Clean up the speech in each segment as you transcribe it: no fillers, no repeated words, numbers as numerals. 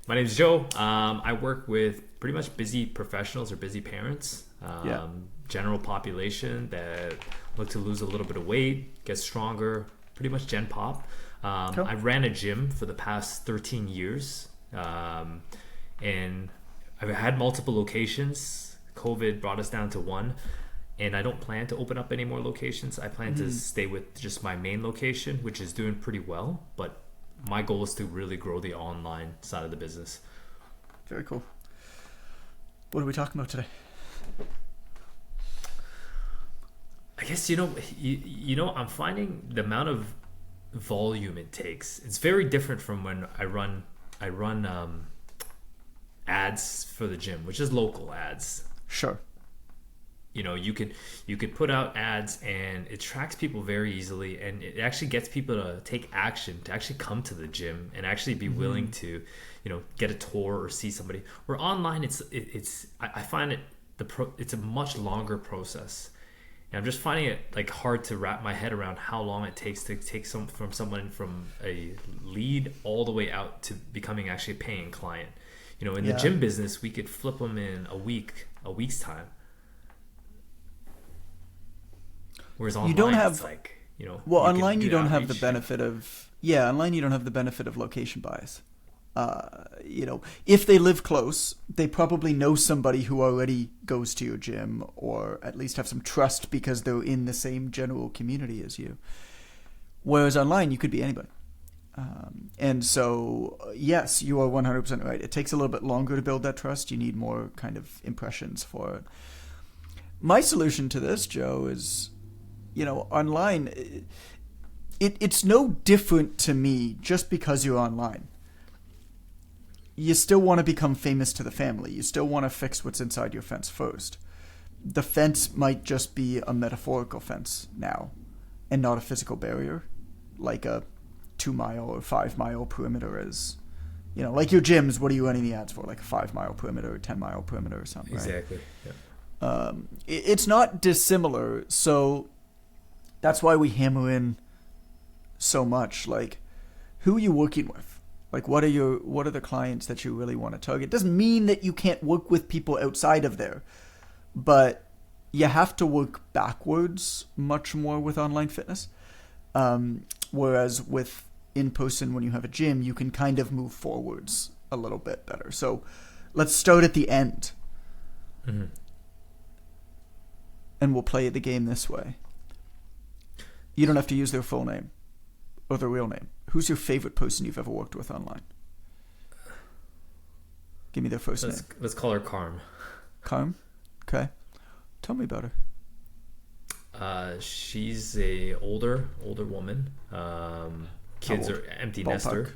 My name's Joe. I work with pretty much busy professionals or busy parents, general population that look to lose a little bit of weight, get stronger, pretty much Gen Pop. Cool. I ran a gym for the past 13 years, and I've had multiple locations. COVID brought us down to one, and I don't plan to open up any more locations. I plan to stay with just my main location, which is doing pretty well, but my goal is to really grow the online side of the business. Very cool. What are we talking about today? I guess I'm finding the amount of volume it takes. It's very different from when I run ads for the gym, which is local ads. Sure. You could put out ads and it tracks people very easily, and it actually gets people to take action, to actually come to the gym and actually be willing to, get a tour or see somebody. Where online, I find it's a much longer process. And I'm just finding it like hard to wrap my head around how long it takes to take someone from a lead all the way out to becoming actually a paying client. In the gym business, we could flip them in a week's time. Whereas online, it's like, Well, online you don't have the benefit of online you don't have the benefit of location bias. If they live close, they probably know somebody who already goes to your gym, or at least have some trust because they're in the same general community as you. Whereas online, you could be anybody. And so, yes, you are 100% right. It takes a little bit longer to build that trust. You need more kind of impressions for it. My solution to this, Joe, is, online, it's no different to me just because you're online. You still want to become famous to the family. You still want to fix what's inside your fence first. The fence might just be a metaphorical fence now and not a physical barrier, like a 2-mile or 5-mile perimeter is. Like your gyms, what are you running the ads for? Like a 5-mile perimeter or 10-mile perimeter or something, right? Exactly. Yeah. It's not dissimilar, so that's why we hammer in so much. Like, who are you working with? Like, what are the clients that you really want to target? It doesn't mean that you can't work with people outside of there, but you have to work backwards much more with online fitness. Whereas with in-person, when you have a gym, you can kind of move forwards a little bit better. So let's start at the end. Mm-hmm. And we'll play the game this way. You don't have to use their full name or their real name. Who's your favorite person you've ever worked with online? Give me their first name. Let's call her Carm. Carm? Okay. Tell me about her. She's a older woman. Kids are empty nester.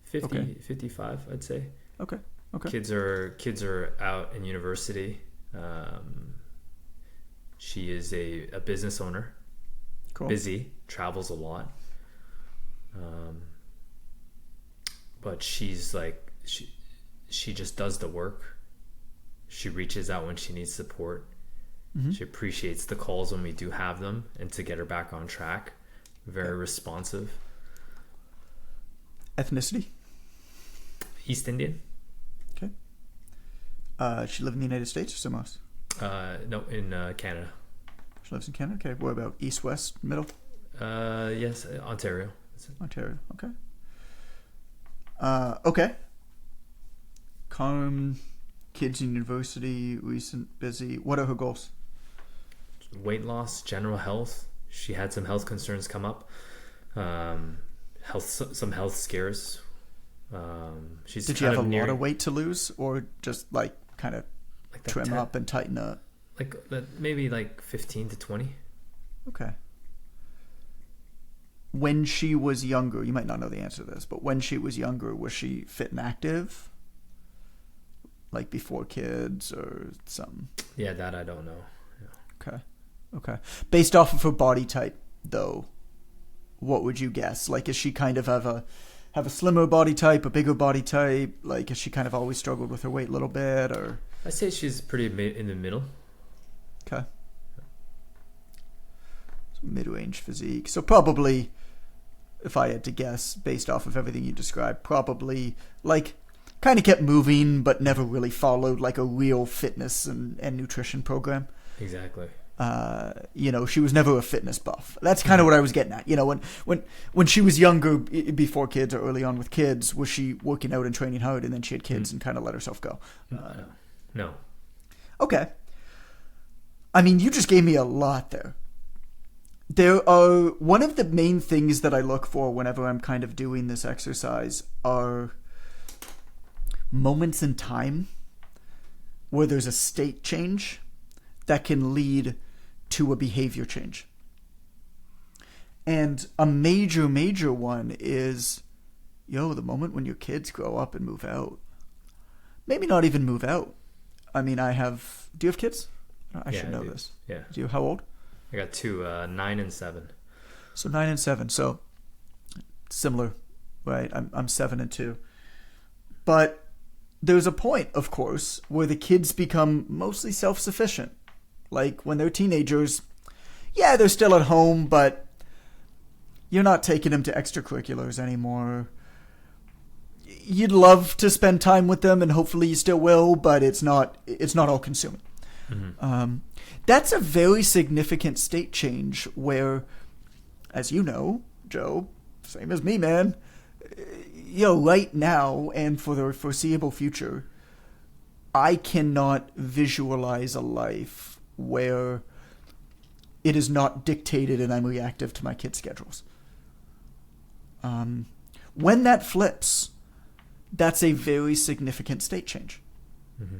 55, I'd say. Okay. Kids are out in university. She is a business owner. Cool. Busy, travels a lot. But she's like, she just does the work. She reaches out when she needs support. Mm-hmm. She appreciates the calls when we do have them, and to get her back on track. Very responsive. Ethnicity? East Indian. Okay. She live in the United States or somewhere else? No, in Canada. She lives in Canada? Okay. What about east, west, middle? Yes, Ontario. Ontario, okay. Okay. Carm, kids in university, recent, busy. What are her goals? Weight loss, general health. She had some health concerns come up. Some health scares. Did you have a lot of weight to lose, or just like kind of trim up and tighten up? Like maybe like 15 to 20. Okay. When she was younger, you might not know the answer to this, but when she was younger, was she fit and active? Like before kids or something? Yeah, that I don't know. Yeah. Okay. Based off of her body type, though, what would you guess? Like, is she kind of have a slimmer body type, a bigger body type? Like, has she kind of always struggled with her weight a little bit, or? I'd say she's pretty in the middle. Okay. So mid-range physique. So probably, if I had to guess, based off of everything you described, probably like kind of kept moving, but never really followed like a real fitness and nutrition program. Exactly. She was never a fitness buff. That's kind of what I was getting at. When she was younger, before kids or early on with kids, was she working out and training hard, and then she had kids and kind of let herself go? No. Okay. I mean, you just gave me a lot there. There are, one of the main things that I look for whenever I'm kind of doing this exercise are moments in time where there's a state change that can lead to a behavior change. And a major one is, the moment when your kids grow up and move out. Maybe not even move out. I mean, do you have kids? I should know this. Yeah. Do you? How old? I got 2, 9 and 7. So 9 and 7. So similar, right? I'm 7 and 2. But there's a point, of course, where the kids become mostly self-sufficient. Like when they're teenagers, they're still at home, but you're not taking them to extracurriculars anymore. You'd love to spend time with them, and hopefully you still will, but it's not all consuming. Mm-hmm. That's a very significant state change where, as you know, Joe, same as me, man, right now and for the foreseeable future, I cannot visualize a life where it is not dictated and I'm reactive to my kids' schedules. When that flips, that's a very significant state change. Mm-hmm.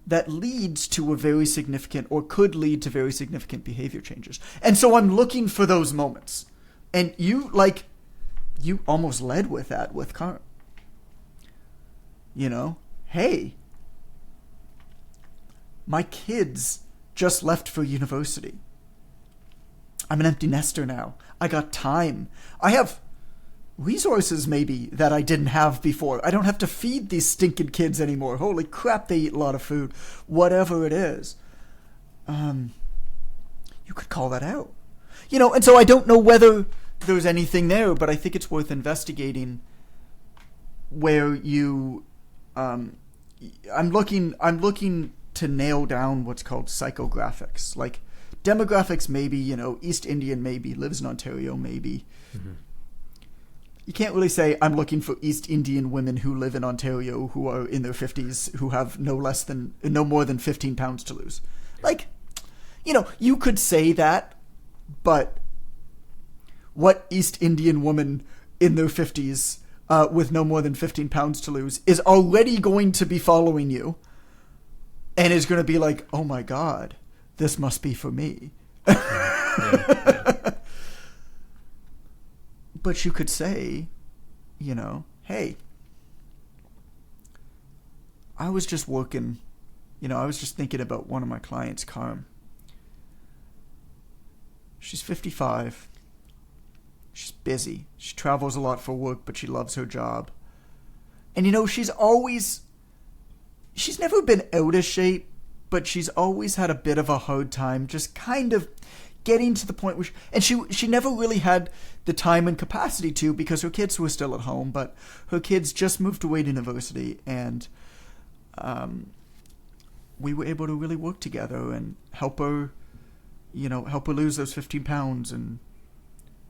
That leads to a very significant, or could lead to very significant behavior changes. And so I'm looking for those moments. And you almost led with that with Carm. Hey, my kids just left for university. I'm an empty nester now. I got time. I have resources maybe that I didn't have before. I don't have to feed these stinking kids anymore. Holy crap, they eat a lot of food. Whatever it is. You could call that out. And so I don't know whether there's anything there, but I think it's worth investigating where you I'm looking to nail down what's called psychographics. Like demographics maybe, East Indian maybe, lives in Ontario maybe. Mm-hmm. You can't really say I'm looking for East Indian women who live in Ontario who are in their 50s who have no more than 15 pounds to lose. Like, you could say that, but what East Indian woman in their 50s with no more than 15 pounds to lose is already going to be following you and is going to be like, oh my God, this must be for me. Yeah. But you could say, hey, I was just working, I was just thinking about one of my clients, Carm. She's 55. She's busy. She travels a lot for work, but she loves her job. And she's never been out of shape, but she's always had a bit of a hard time just kind of getting to the point where she never really had the time and capacity to, because her kids were still at home, but her kids just moved away to university, and we were able to really work together and help her lose those 15 pounds and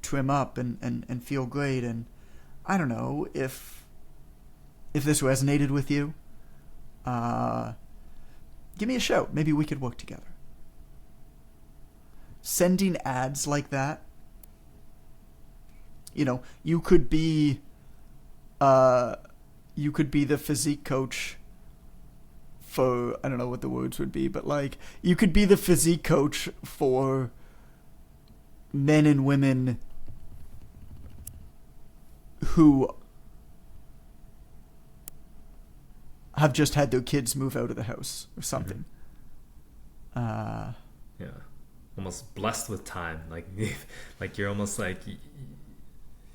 trim up and feel great. And I don't know if this resonated with you, give me a shout. Maybe we could work together. Sending ads like that, you could be the physique coach for, I don't know what the words would be, but like, you could be the physique coach for men and women who have just had their kids move out of the house or something. Yeah. Almost blessed with time, like you're almost like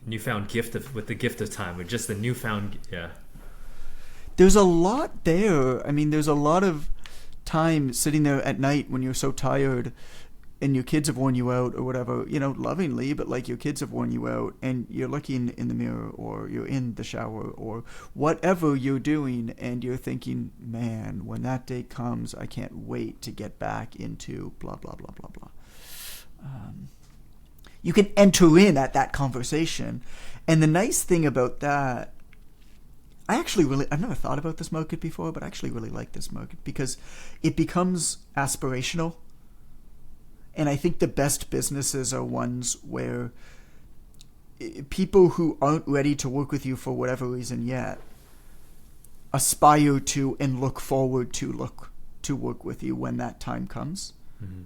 newfound gift with the gift of time, with just the newfound. Yeah, there's a lot there. I mean, there's a lot of time sitting there at night when you're so tired, and your kids have worn you out or whatever, lovingly, but like your kids have worn you out and you're looking in the mirror or you're in the shower or whatever you're doing and you're thinking, man, when that day comes, I can't wait to get back into blah, blah, blah, blah, blah. You can enter in at that conversation. And the nice thing about that, I've never thought about this market before, but I actually really like this market because it becomes aspirational. And I think the best businesses are ones where people who aren't ready to work with you for whatever reason yet aspire to and look forward to work with you when that time comes. Mm-hmm.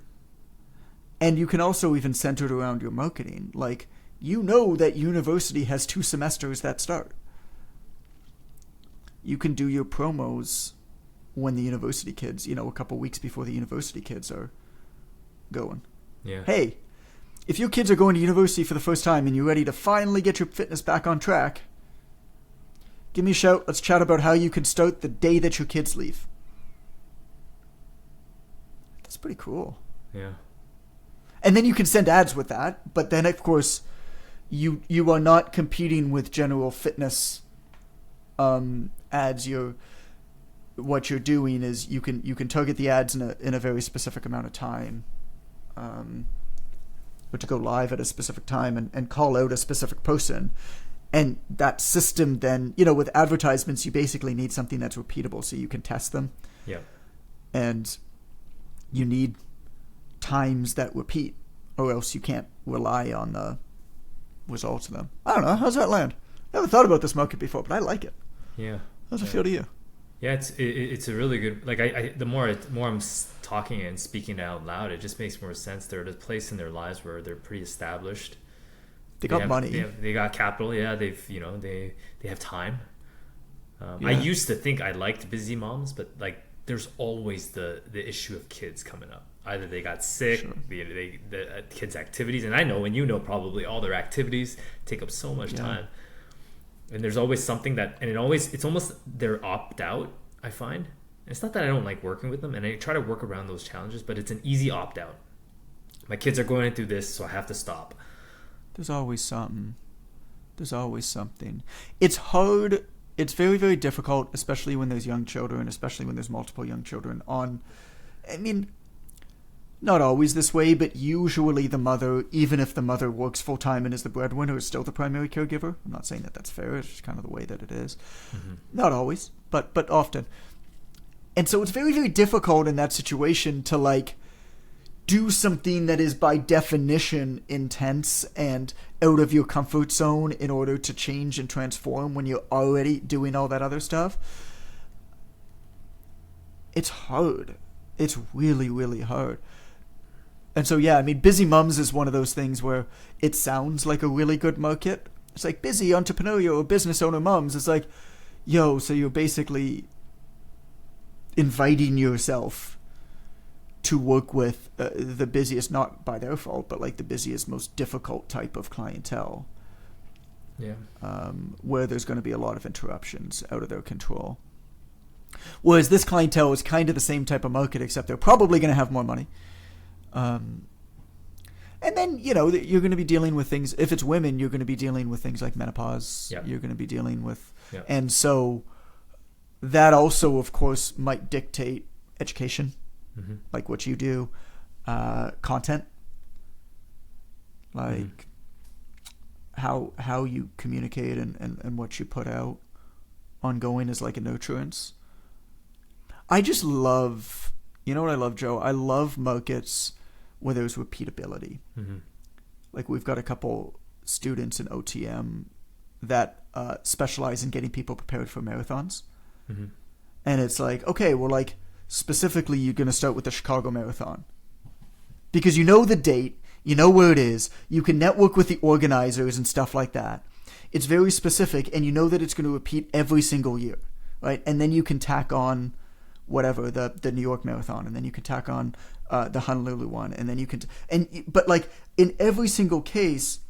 And you can also even center it around your marketing. Like, that university has 2 semesters that start. You can do your promos when the university kids, a couple weeks before the university kids are going. Yeah. Hey, if your kids are going to university for the first time and you're ready to finally get your fitness back on track, give me a shout. Let's chat about how you can start the day that your kids leave. That's pretty cool. Yeah. And then you can send ads with that, but then of course you are not competing with general fitness ads. What you're doing is you can target the ads in a very specific amount of time, or to go live at a specific time and call out a specific person. And that system then, with advertisements, you basically need something that's repeatable so you can test them. Yeah. And you need times that repeat, or else you can't rely on the results of them. I don't know. How's that land? I never thought about this market before, but I like it. Yeah. How's it feel to you? Yeah, it's a really good. Like the more I'm talking and speaking out loud, it just makes more sense. They're at a place in their lives where they're pretty established. They got money. They got capital. Yeah, they have time. I used to think I liked busy moms, but like there's always the issue of kids coming up. Either they got sick, sure. the kids' activities, and I know, and probably all their activities take up so much time. And there's always something it's almost their opt out, I find. It's not that I don't like working with them, and I try to work around those challenges, but it's an easy opt out. My kids are going through this, so I have to stop. There's always something. It's hard. It's very, very difficult, especially when there's young children, especially when there's multiple young children not always this way, but usually the mother, even if the mother works full-time and is the breadwinner, is still the primary caregiver. I'm not saying that that's fair. It's just kind of the way that it is. Mm-hmm. Not always, but often. And so it's very, very difficult in that situation to, do something that is by definition intense and out of your comfort zone in order to change and transform when you're already doing all that other stuff. It's hard. It's really, really hard. And so, busy mums is one of those things where it sounds like a really good market. It's like busy entrepreneurial or business owner mums. It's like, so you're basically inviting yourself to work with the busiest, not by their fault, but the busiest, most difficult type of clientele. Yeah. Where there's going to be a lot of interruptions out of their control. Whereas this clientele is kind of the same type of market, except they're probably going to have more money. And then, you're going to be dealing with things. If it's women, you're going to be dealing with things like menopause. Yep. You're going to be dealing with, yep. And so that also, of course, might dictate education, mm-hmm. like what you do, content, mm-hmm. how you communicate and what you put out ongoing is like a nurturance. I just love, what I love, Joe? I love markets where there's repeatability. Mm-hmm. We've got a couple students in OTM that specialize in getting people prepared for marathons. Mm-hmm. And it's okay, well, specifically you're going to start with the Chicago Marathon. Because you know the date, you know where it is, you can network with the organizers and stuff like that. It's very specific, and you know that it's going to repeat every single year, right? And then you can tack on whatever, the New York Marathon, and then you can tack on the Honolulu one, and then you can but in every single case,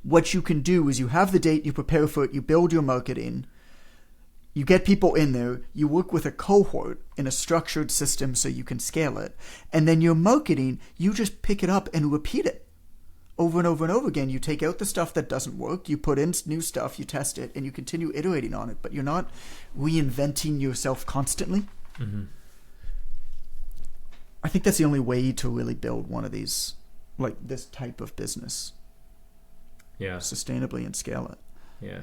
what you can do is you have the date, you prepare for it, you build your marketing, You get people in there, you work with a cohort in a structured system so you can scale it, and then your marketing, you just pick it up and repeat it over and over and over again. You take out the stuff that doesn't work, you put in new stuff, you test it, and you continue iterating on it, but you're not reinventing yourself constantly. Mm-hmm. I think that's the only way to really build one of these, like this type of business. Yeah. Sustainably and scale it. Yeah.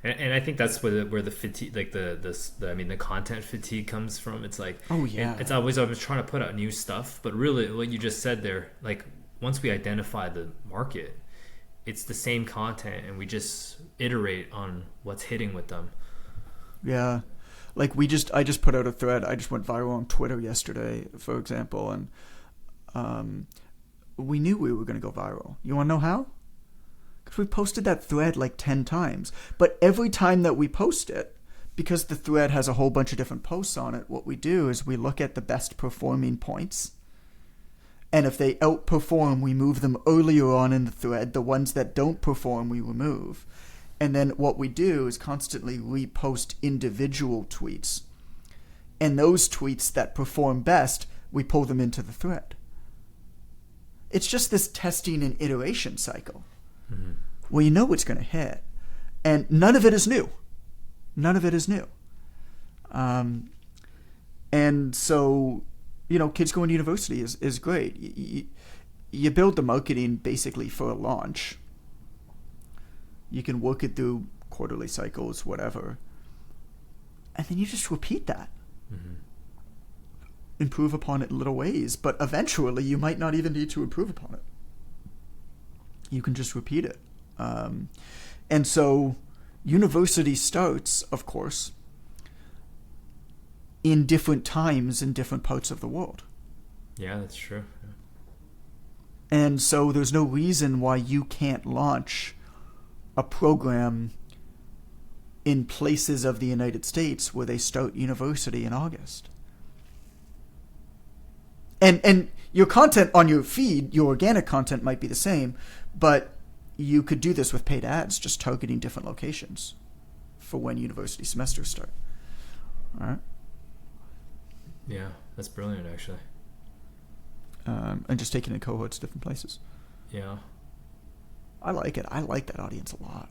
And I think that's where the fatigue, like the content fatigue comes from. It's like, oh yeah, it's always trying to put out new stuff, but really what you just said there, like once we identify the market, it's the same content and we just iterate on what's hitting with them. Yeah. Like I just put out a thread. I just went viral on Twitter yesterday, for example, and we knew we were going to go viral. You want to know how? Because we posted that thread like 10 times. But every time that we post it, because the thread has a whole bunch of different posts on it, what we do is we look at the best performing points. And if they outperform, we move them earlier on in the thread. The ones that don't perform, we remove. And then what we do is constantly repost individual tweets. And those tweets that perform best, we pull them into the thread. It's just this testing and iteration cycle. Mm-hmm. Well, you know it's going to hit. And none of it is new. None of it is new. And so, kids going to university is great. You build the marketing basically for a launch. You can work it through quarterly cycles, whatever. And then you just repeat that. Mm-hmm. Improve upon it in little ways. But eventually, you might not even need to improve upon it. You can just repeat it. And so, university starts, of course, in different times in different parts of the world. Yeah, that's true. Yeah. And so, there's no reason why you can't launch a program in places of the United States where they start university in August. And your content on your feed, your organic content might be the same, but you could do this with paid ads, just targeting different locations for when university semesters start. All right. Yeah, that's brilliant, actually. And just taking in cohorts to different places. Yeah. I like it. I like that audience a lot.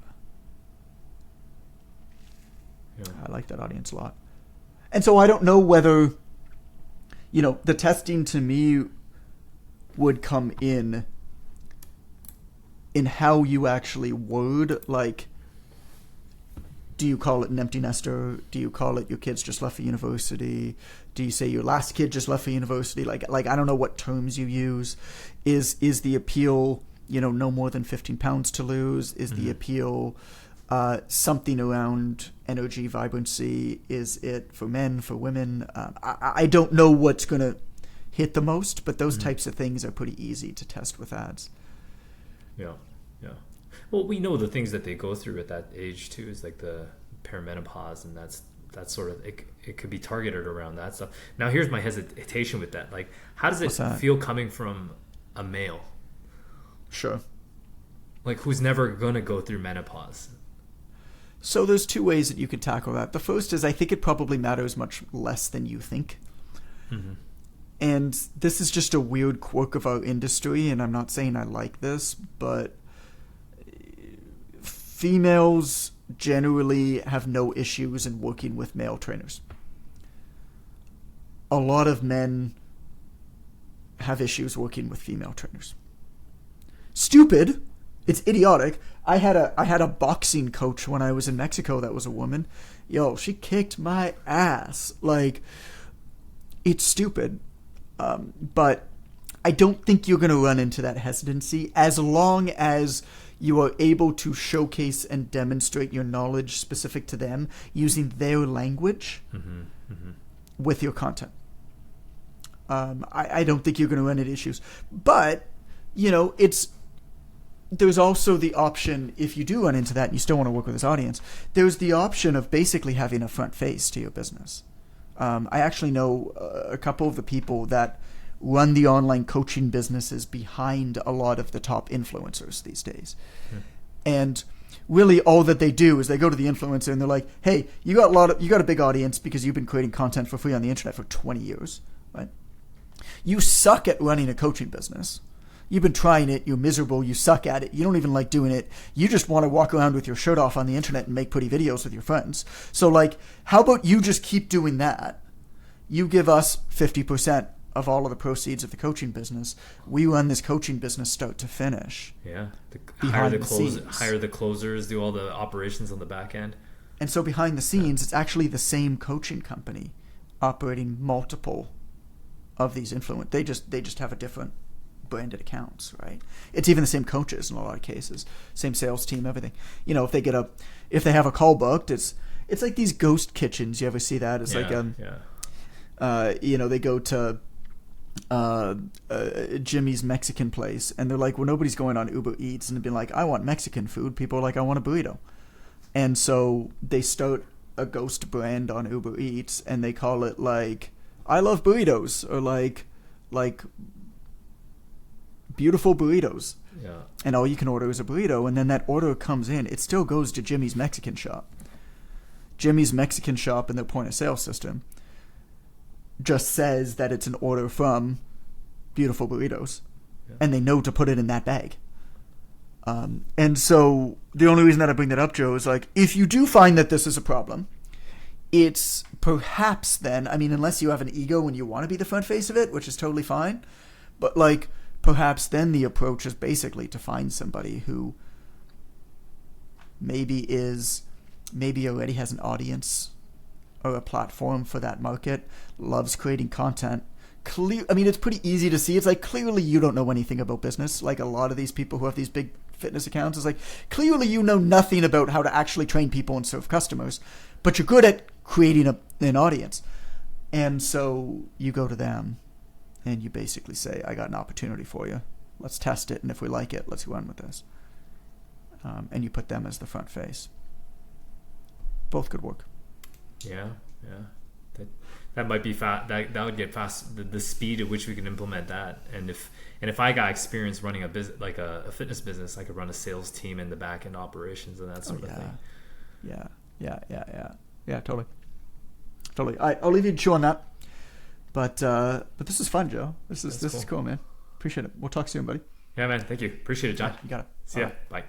Yeah. I like that audience a lot. And so I don't know whether, the testing to me would come in how you actually word, like, do you call it an empty nester? Do you call it your kids just left for university? Do you say your last kid just left for university? Like I don't know what terms you use. Is the appeal, no more than 15 pounds to lose? Is the appeal something around energy, vibrancy? Is it for men, for women? I don't know what's going to hit the most, but those types of things are pretty easy to test with ads. Yeah, yeah. Well, we know the things that they go through at that age too is like the perimenopause, and that's sort of it could be targeted around that stuff. Now, here's my hesitation with that. Like, how does it feel coming from a male? Sure. Like, who's never going to go through menopause? So there's two ways that you could tackle that. The first is I think it probably matters much less than you think. Mm-hmm. And this is just a weird quirk of our industry, and I'm not saying I like this, but females generally have no issues in working with male trainers. A lot of men have issues working with female trainers. Stupid. It's idiotic. I had a boxing coach when I was in Mexico that was a woman. Yo, she kicked my ass. Like, it's stupid. But I don't think you're going to run into that hesitancy as long as you are able to showcase and demonstrate your knowledge specific to them using their language with your content. I don't think you're going to run into issues. But, there's also the option, if you do run into that and you still want to work with this audience, there's the option of basically having a front face to your business. I actually know a couple of the people that run the online coaching businesses behind a lot of the top influencers these days. And really all that they do is they go to the influencer and they're like, hey, you got a big audience because you've been creating content for free on the internet for 20 years, right? You suck at running a coaching business. You've been trying it. You're miserable. You suck at it. You don't even like doing it. You just want to walk around with your shirt off on the internet and make pretty videos with your friends. So like, how about you just keep doing that? You give us 50% of all of the proceeds of the coaching business. We run this coaching business start to finish. Yeah. Hire the closers, do all the operations on the back end. And so behind the scenes, it's actually the same coaching company operating multiple of these influencers. They just have a different branded accounts, right? It's even the same coaches in a lot of cases, same sales team, everything. You know, if they have a call booked, it's like these ghost kitchens. You ever see that? It's you know, they go to Jimmy's Mexican place and they're like, well, nobody's going on Uber Eats and being like, I want Mexican food. People are like, I want a burrito. And so they start a ghost brand on Uber Eats and they call it like, I love burritos, or like beautiful burritos. Yeah. And all you can order is a burrito, and then that order comes in. It still goes to Jimmy's Mexican shop. Jimmy's Mexican shop in their point of sale system just says that it's an order from beautiful burritos. Yeah. And they know to put it in that bag. And so the only reason that I bring that up, Joe, is like, if you do find that this is a problem, it's perhaps then, I mean, unless you have an ego and you want to be the front face of it, which is totally fine, but like, perhaps then the approach is basically to find somebody who maybe already has an audience or a platform for that market, loves creating content. I mean, it's pretty easy to see. It's like, clearly you don't know anything about business. Like a lot of these people who have these big fitness accounts, it's like, clearly you know nothing about how to actually train people and serve customers, but you're good at creating an audience. And so you go to them and you basically say, I got an opportunity for you. Let's test it. And if we like it, let's run with this. And you put them as the front face. Both could work. Yeah. That might be fast. That would get fast. The speed at which we can implement that. And if I got experience running a business, like a fitness business, I could run a sales team in the back end operations and that sort of thing. Yeah, totally. I'll leave you to chew on that. But this is fun, Joe. This is cool, man. Appreciate it. We'll talk soon, buddy. Yeah, man. Thank you. Appreciate it, John. You got it. See ya. Bye.